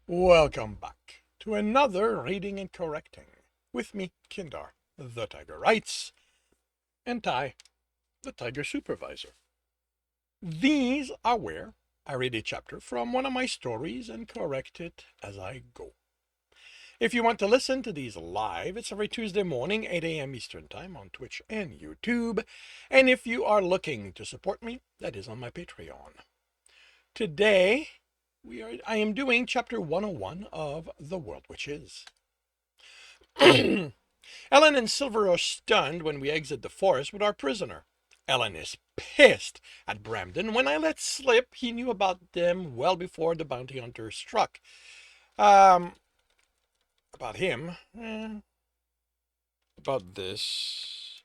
Welcome back to another Reading and Correcting with me, Kindar, the Tiger Writes, and Ty, the Tiger Supervisor. These are where I read a chapter from one of my stories and correct it as I go. If you want to listen to these live, it's every Tuesday morning, 8 a.m. Eastern Time on Twitch and YouTube. And if you are looking to support me, that is on my Patreon. Today, I am doing chapter 101 of The World Which Is. Ellen and Silver are stunned when we exit the forest with our prisoner. Ellen is pissed at Bramden when I let slip he knew about them well before the bounty hunter struck. About him, about this,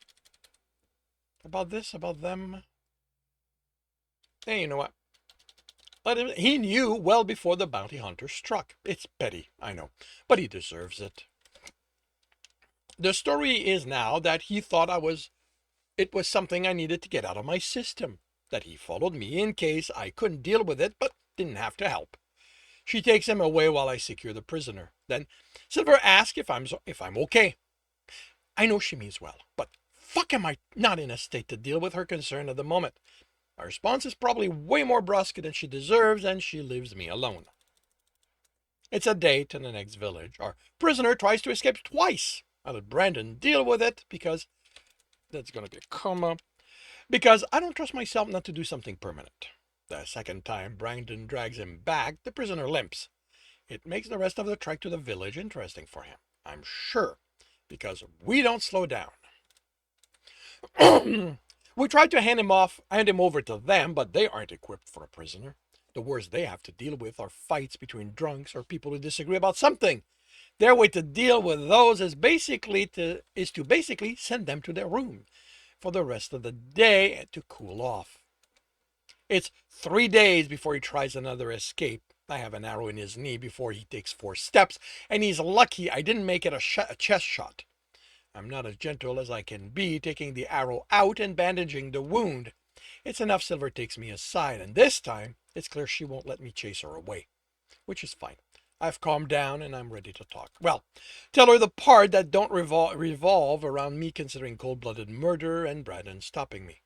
about them. Hey, you know what? He knew well before the bounty hunter struck. It's petty, I know, but he deserves it. The story is now that he thought it was something I needed to get out of my system, that he followed me in case I couldn't deal with it but didn't have to help. She takes him away while I secure the prisoner. Then Silver asks if I'm okay. I know she means well, but fuck am I not in a state to deal with her concern at the moment. My response is probably way more brusque than she deserves, and she leaves me alone. It's a date in the next village. Our prisoner tries to escape twice. I let Brandon deal with it because that's going to be a comma. Because I don't trust myself not to do something permanent. The second time Brandon drags him back, the prisoner limps. It makes the rest of the trek to the village interesting for him, I'm sure, because we don't slow down. We tried to hand him over to them, but they aren't equipped for a prisoner. The worst they have to deal with are fights between drunks or people who disagree about something. Their way to deal with those is to basically send them to their room for the rest of the day to cool off. It's 3 days before he tries another escape. I have an arrow in his knee before he takes 4 steps, and he's lucky I didn't make it a chest shot. I'm not as gentle as I can be, taking the arrow out and bandaging the wound. It's enough Silver takes me aside, and this time it's clear she won't let me chase her away, which is fine. I've calmed down and I'm ready to talk. Well, tell her the part that don't revolve around me considering cold-blooded murder and Braden stopping me.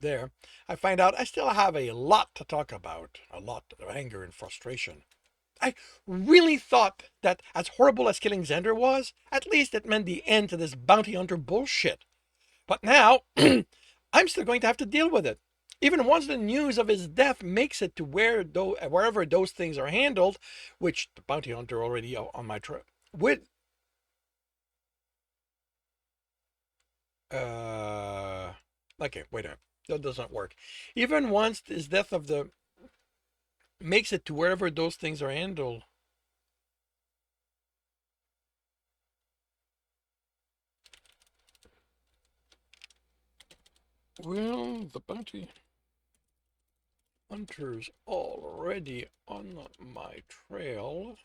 There, I find out I still have a lot to talk about, a lot of anger and frustration. I really thought that as horrible as killing Xander was, at least it meant the end to this bounty hunter bullshit. But now, I'm still going to have to deal with it. Even once the news of his death makes it to wherever those things are handled, which the bounty hunter already on my trail. Okay, wait a minute. That doesn't work. Even once his death of the makes it to wherever those things are handled. Well, the bounty hunter's already on my trail.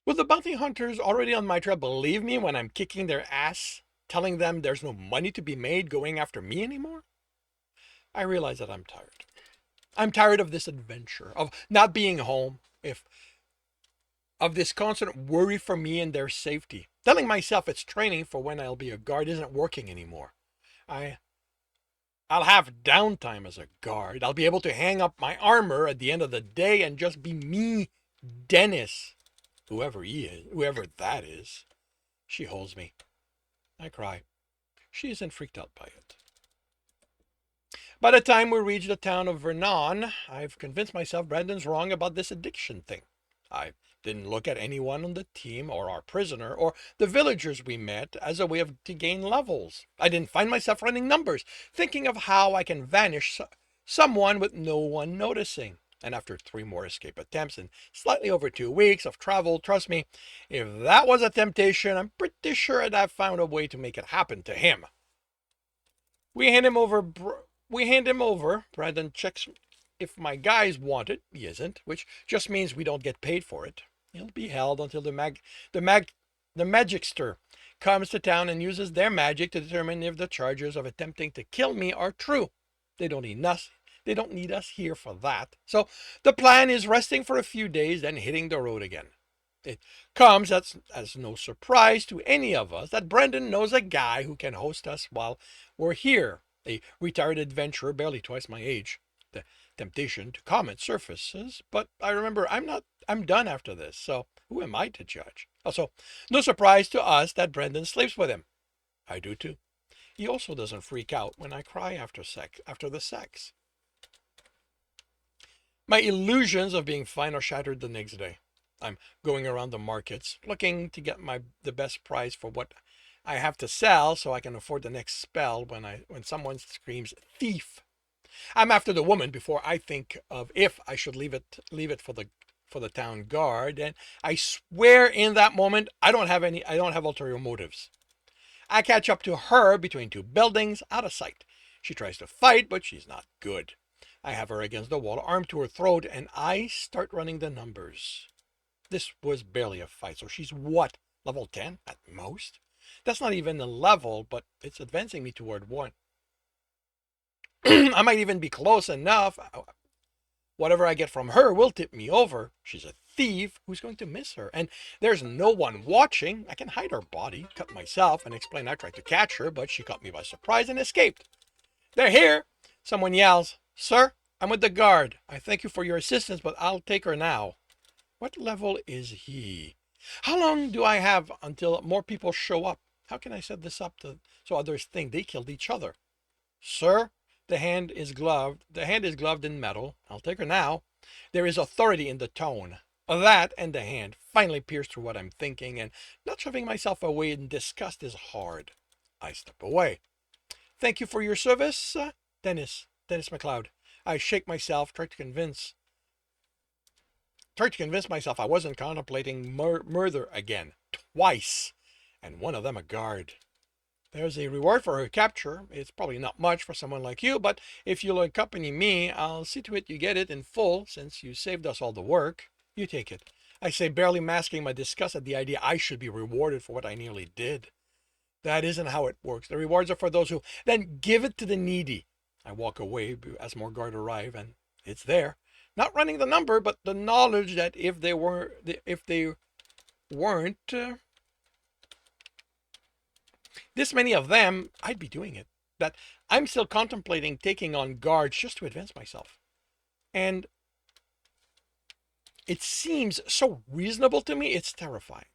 Will the bounty hunters already on my trail believe me when I'm kicking their ass, telling them there's no money to be made going after me anymore? I realize that I'm tired. I'm tired of this adventure, of not being home, of this constant worry for me and their safety. Telling myself it's training for when I'll be a guard isn't working anymore. I'll have downtime as a guard. I'll be able to hang up my armor at the end of the day and just be me, Dennis, whoever he is, whoever that is. She holds me. I cry. She isn't freaked out by it. By the time we reach the town of Vernon, I've convinced myself Brandon's wrong about this addiction thing. I didn't look at anyone on the team or our prisoner or the villagers we met as a way to gain levels. I didn't find myself running numbers, thinking of how I can vanish someone with no one noticing. And after 3 more escape attempts in slightly over 2 weeks of travel, trust me, if that was a temptation, I'm pretty sure I'd found a way to make it happen to him. We hand him over. Brandon checks if my guys want it. He isn't, which just means we don't get paid for it. He'll be held until the magicster comes to town and uses their magic to determine if the charges of attempting to kill me are true. They don't need us. They don't need us here for that. So the plan is resting for a few days, then hitting the road again. It comes as no surprise to any of us that Brendan knows a guy who can host us while we're here, a retired adventurer barely twice my age. The temptation to comment surfaces, but I remember I'm done after this, so who am I to judge? Also, no surprise to us that Brendan sleeps with him. I do too. He also doesn't freak out when I cry after the sex. My illusions of being fine are shattered the next day. I'm going around the markets looking to get the best price for what I have to sell so I can afford the next spell when someone screams thief. I'm after the woman before I think of if I should leave it for the town guard, and I swear in that moment I don't have ulterior motives. I catch up to her between two buildings, out of sight. She tries to fight, but she's not good. I have her against the wall, arm to her throat, and I start running the numbers. This was barely a fight, so she's what? Level 10 at most? That's not even a level, but it's advancing me toward 1. I might even be close enough. Whatever I get from her will tip me over. She's a thief. Who's going to miss her? And there's no one watching. I can hide her body, cut myself, and explain I tried to catch her, but she caught me by surprise and escaped. They're here. Someone yells, "Sir, I'm with the guard. I thank you for your assistance, but I'll take her now." What level is he? How long do I have until more people show up? How can I set this up so others think they killed each other? Sir, the hand is gloved. The hand is gloved in metal. I'll take her now. There is authority in the tone. That and the hand finally pierce through what I'm thinking, and not shoving myself away in disgust is hard. I step away. Thank you for your service, Dennis McLeod. I shake myself, try to convince myself I wasn't contemplating murder again, twice, and one of them a guard. There's a reward for her capture. It's probably not much for someone like you, but if you'll accompany me, I'll see to it you get it in full, since you saved us all the work. You take it. I say, barely masking my disgust at the idea I should be rewarded for what I nearly did. That isn't how it works. The rewards are for those who then give it to the needy. I walk away as more guard arrive, and it's there. Not running the number, but the knowledge that if they weren't this many of them, I'd be doing it. That I'm still contemplating taking on guards just to advance myself. And it seems so reasonable to me, it's terrifying.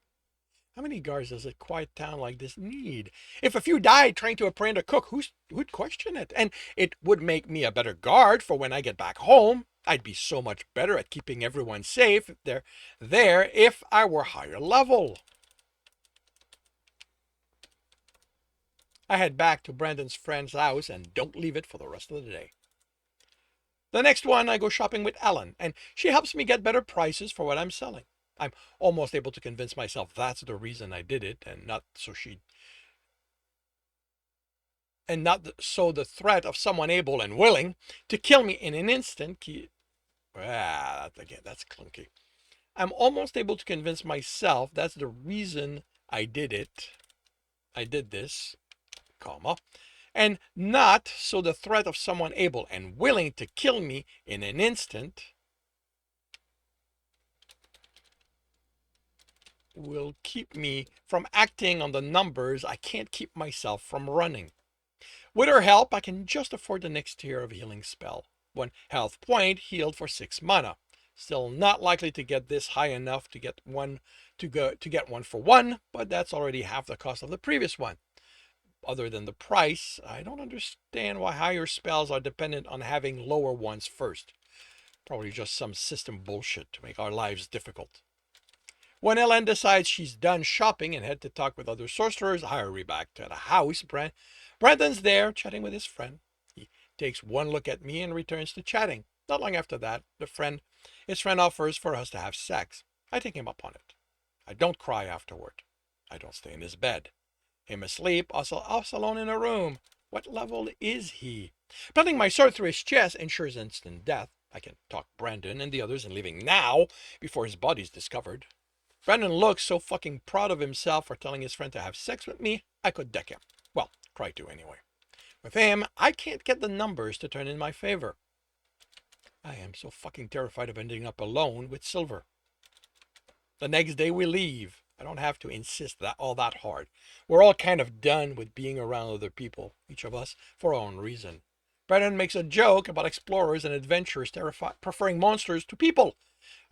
How many guards does a quiet town like this need? If a few died trying to apprehend a cook, who'd question it? And it would make me a better guard for when I get back home. I'd be so much better at keeping everyone safe if they're there if I were higher level. I head back to Brandon's friend's house and don't leave it for the rest of the day. The next one, I go shopping with Ellen, and she helps me get better prices for what I'm selling. I'm almost able to convince myself that's the reason I did it, and not so the threat of someone able and willing to kill me in an instant. That's clunky. I'm almost able to convince myself that's the reason I did it. I did this, comma, and not so the threat of someone able and willing to kill me in an instant will keep me from acting on the numbers. I can't keep myself from running. With her help, I can just afford the next tier of healing spell. 1 health point healed for 6 mana. Still not likely to get this high enough to get one for 1, but that's already half the cost of the previous one. Other than the price, I don't understand why higher spells are dependent on having lower ones first. Probably just some system bullshit to make our lives difficult. When Ellen decides she's done shopping and head to talk with other sorcerers, I hurry back to the house. Brandon's there, chatting with his friend. He takes one look at me and returns to chatting. Not long after that, his friend offers for us to have sex. I take him up on it. I don't cry afterward. I don't stay in his bed. Him asleep, us alone in a room. What level is he? Pelting my sword through his chest ensures instant death. I can talk Brandon and the others and leaving now before his body's discovered. Brendan looks so fucking proud of himself for telling his friend to have sex with me, I could deck him. Well, try to anyway. With him, I can't get the numbers to turn in my favor. I am so fucking terrified of ending up alone with Silver. The next day we leave. I don't have to insist that all that hard. We're all kind of done with being around other people, each of us, for our own reason. Brennan makes a joke about explorers and adventurers preferring monsters to people.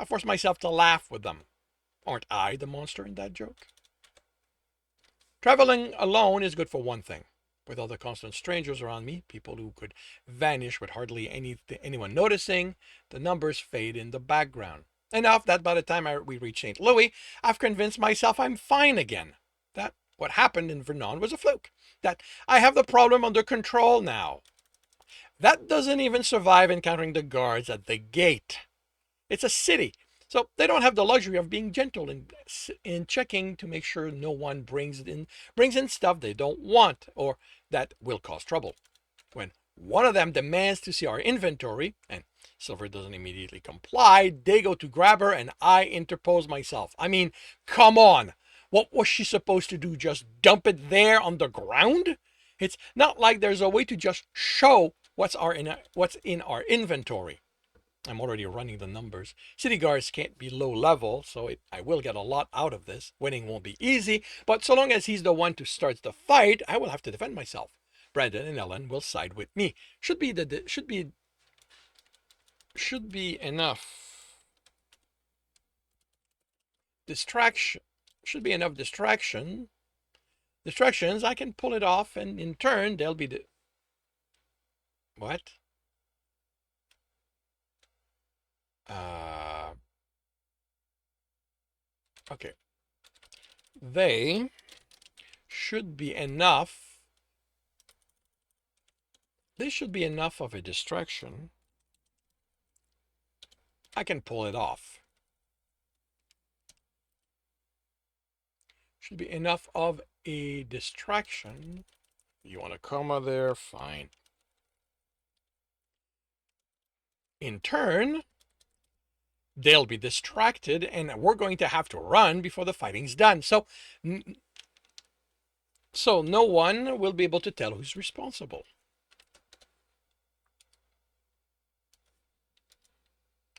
I force myself to laugh with them. Aren't I the monster in that joke? Traveling alone is good for one thing. With all the constant strangers around me, people who could vanish with hardly anyone noticing, the numbers fade in the background. Enough that by the time we reach St. Louis, I've convinced myself I'm fine again. That what happened in Vernon was a fluke. That I have the problem under control now. That doesn't even survive encountering the guards at the gate. It's a city, so they don't have the luxury of being gentle in checking to make sure no one brings in stuff they don't want or that will cause trouble. When one of them demands to see our inventory and Silver doesn't immediately comply, they go to grab her and I interpose myself. I mean, come on. What was she supposed to do? Just dump it there on the ground? It's not like there's a way to just show what's in our inventory. I'm already running the numbers. City guards can't be low level, so I will get a lot out of this. Winning won't be easy, but so long as he's the one who starts the fight, I will have to defend myself. Brandon and Ellen will side with me. Should be enough distraction. Should be enough distractions. I can pull it off, and in turn, they'll be the what? Okay. They should be enough. They should be enough of a distraction. I can pull it off. Should be enough of a distraction. You want a comma there? Fine. In turn, they'll be distracted and we're going to have to run before the fighting's done. So no one will be able to tell who's responsible.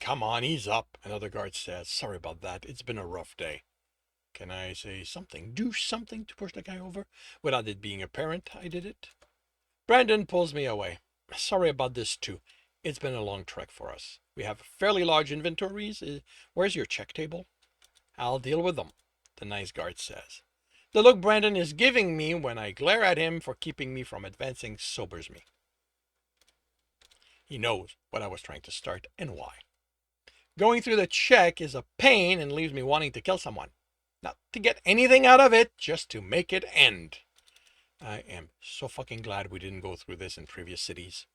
Come on, ease up, another guard says. Sorry about that. It's been a rough day. Can I say something? Do something to push the guy over? Without it being apparent I did it? Brandon pulls me away. Sorry about this too. It's been a long trek for us. We have fairly large inventories. Where's your check table? I'll deal with them, the nice guard says. The look Brandon is giving me when I glare at him for keeping me from advancing sobers me. He knows what I was trying to start and why. Going through the check is a pain and leaves me wanting to kill someone. Not to get anything out of it, just to make it end. I am so fucking glad we didn't go through this in previous cities.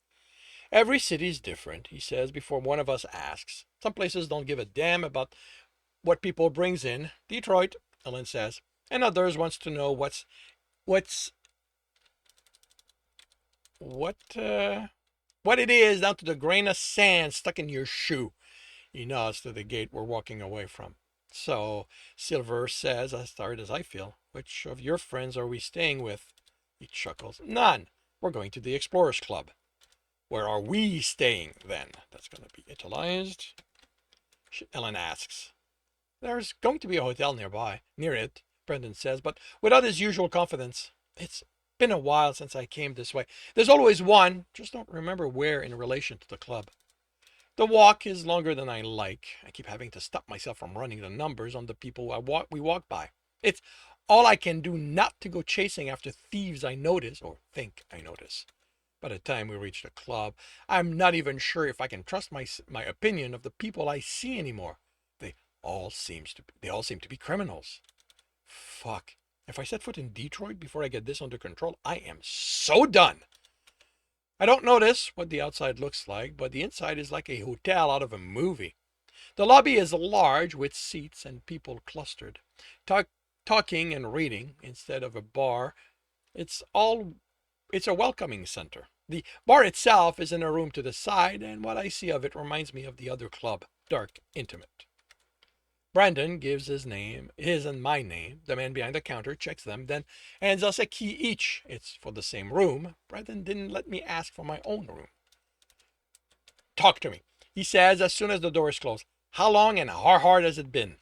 Every city's different, he says before one of us asks. Some places don't give a damn about what people brings in. Detroit, Ellen says. And others wants to know what it is down to the grain of sand stuck in your shoe. He nods to the gate we're walking away from. So, Silver says, as tired as I feel, which of your friends are we staying with? He chuckles. None. We're going to the Explorers Club. Where are we staying, then? That's going to be italicized. Ellen asks. There's going to be a hotel near it, Brendan says, but without his usual confidence. It's been a while since I came this way. There's always one, just don't remember where in relation to the club. The walk is longer than I like. I keep having to stop myself from running the numbers on the people we walk by. It's all I can do not to go chasing after thieves I notice or think I notice. By the time we reach the club, I'm not even sure if I can trust my opinion of the people I see anymore. They all seem to be criminals. Fuck. If I set foot in Detroit before I get this under control, I am so done. I don't notice what the outside looks like, but the inside is like a hotel out of a movie. The lobby is large with seats and people clustered, talking and reading instead of a bar. It's a welcoming center. The bar itself is in a room to the side, and what I see of it reminds me of the other club, dark, intimate. Brandon gives his name, his and my name. The man behind the counter checks them, then hands us a key each. It's for the same room. Brandon didn't let me ask for my own room. Talk to me, he says as soon as the door is closed. How long and how hard has it been?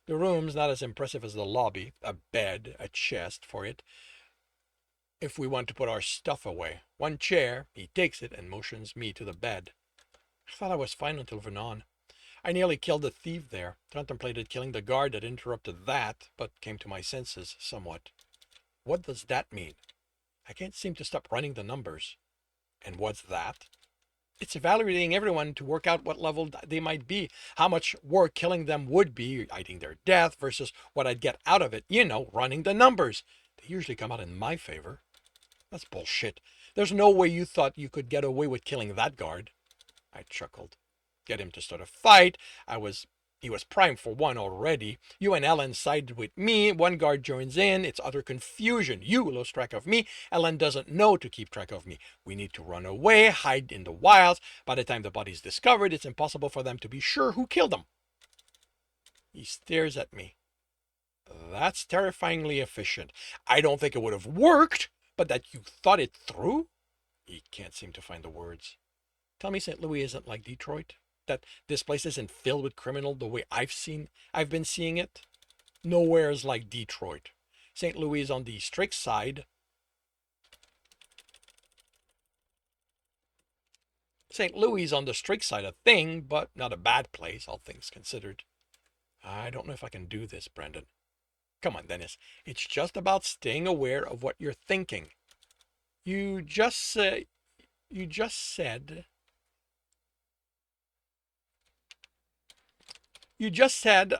The room's not as impressive as the lobby. A bed, a chest for it, if we want to put our stuff away. One chair, he takes it and motions me to the bed. I thought I was fine until Vernon. I nearly killed the thief there, contemplated killing the guard that interrupted that, but came to my senses somewhat. What does that mean? I can't seem to stop running the numbers. And what's that? It's evaluating everyone to work out what level they might be, how much work killing them would be, hiding their death versus what I'd get out of it. You know, running the numbers. They usually come out in my favor. That's bullshit. There's no way you thought you could get away with killing that guard. I chuckled. Get him to start a fight. He was primed for one already. You and Ellen sided with me. One guard joins in. It's utter confusion. You lose track of me. Ellen doesn't know to keep track of me. We need to run away, hide in the wilds. By the time the body's discovered, it's impossible for them to be sure who killed them. He stares at me. That's terrifyingly efficient. I don't think it would have worked, but that you thought it through? He can't seem to find the words. Tell me St. Louis isn't like Detroit? That this place isn't filled with criminal the way I've been seeing it? Nowhere is like Detroit. St. Louis is on the strict side. St. Louis is on the strict side of thing, but not a bad place, all things considered. I don't know if I can do this, Brendan. Come on, Dennis. It's just about staying aware of what you're thinking. You just said You just said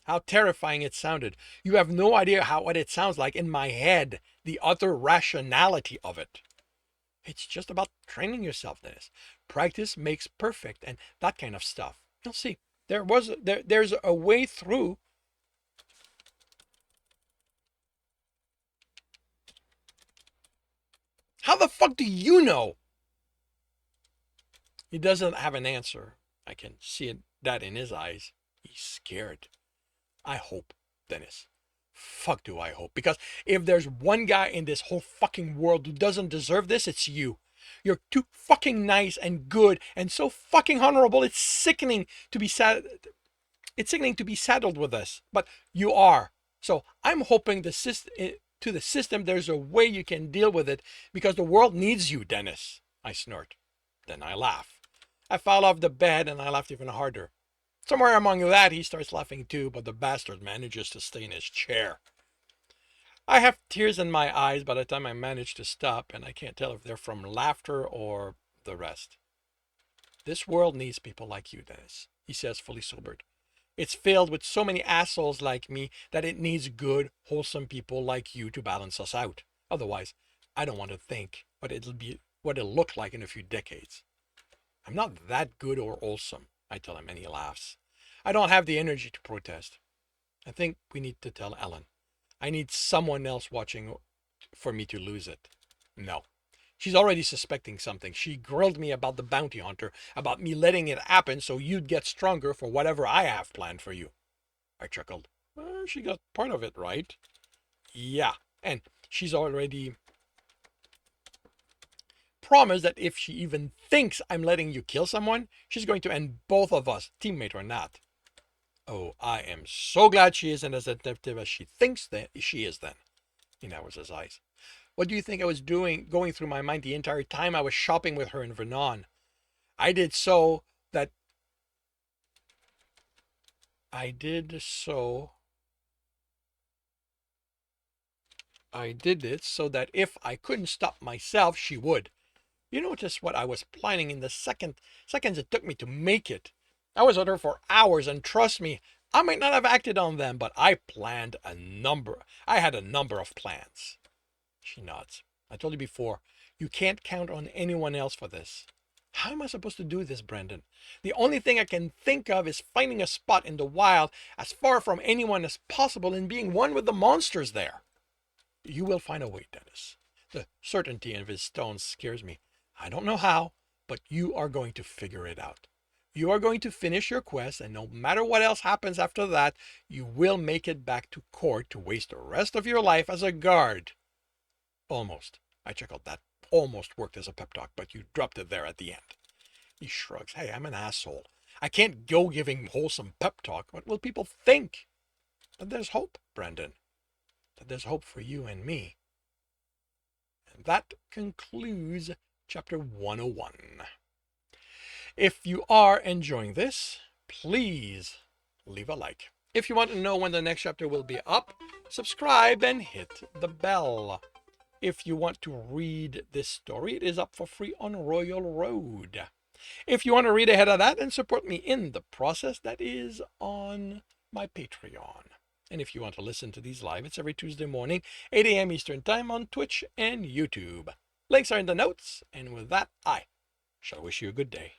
how terrifying it sounded. You have no idea what it sounds like in my head, the utter rationality of it. It's just about training yourself, Dennis. Practice makes perfect and that kind of stuff. You'll see. There's a way through. How the fuck do you know? He doesn't have an answer. I can see that in his eyes. He's scared. I hope, Dennis. Fuck do I hope. Because if there's one guy in this whole fucking world who doesn't deserve this, it's you. You're too fucking nice and good and so fucking honorable. It's sickening to be saddled with this. But you are. So I'm hoping the system there's a way you can deal with it because the world needs you, Dennis. I snort. Then I laugh. I fall off the bed and I laughed even harder. Somewhere among that, he starts laughing too, but the bastard manages to stay in his chair. I have tears in my eyes by the time I manage to stop, and I can't tell if they're from laughter or the rest. This world needs people like you, Dennis, he says, fully sobered. It's filled with so many assholes like me that it needs good, wholesome people like you to balance us out. Otherwise, I don't want to think what it'll look like in a few decades. I'm not that good or wholesome, I tell him, and he laughs. I don't have the energy to protest. I think we need to tell Ellen. I need someone else watching for me to lose it. No. She's already suspecting something. She grilled me about the bounty hunter, about me letting it happen so you'd get stronger for whatever I have planned for you. I chuckled. Well, she got part of it right. Yeah, and she's already promised that if she even thinks I'm letting you kill someone, she's going to end both of us, teammate or not. Oh, I am so glad she isn't as detective as she thinks that she is then. He narrows his eyes. What do you think I was going through my mind the entire time I was shopping with her in Vernon? I did it so that if I couldn't stop myself, she would. You notice what I was planning in the seconds it took me to make it. I was with her for hours, and trust me, I might not have acted on them, but I had a number of plans. She nods. I told you before, you can't count on anyone else for this. How am I supposed to do this, Brendan? The only thing I can think of is finding a spot in the wild as far from anyone as possible and being one with the monsters there. You will find a way, Dennis. The certainty of his tone scares me. I don't know how, but you are going to figure it out. You are going to finish your quest, and no matter what else happens after that, you will make it back to court to waste the rest of your life as a guard. Almost. I chuckled. That almost worked as a pep talk, but you dropped it there at the end. He shrugs. Hey, I'm an asshole. I can't go giving wholesome pep talk. What will people think? But there's hope, Brendan. That there's hope for you and me. And that concludes chapter 101. If you are enjoying this, please leave a like. If you want to know when the next chapter will be up, subscribe and hit the bell. If you want to read this story, it is up for free on Royal Road. If you want to read ahead of that and support me in the process, that is on my Patreon. And if you want to listen to these live, it's every Tuesday morning, 8 a.m. Eastern Time on Twitch and YouTube. Links are in the notes, and with that, I shall wish you a good day.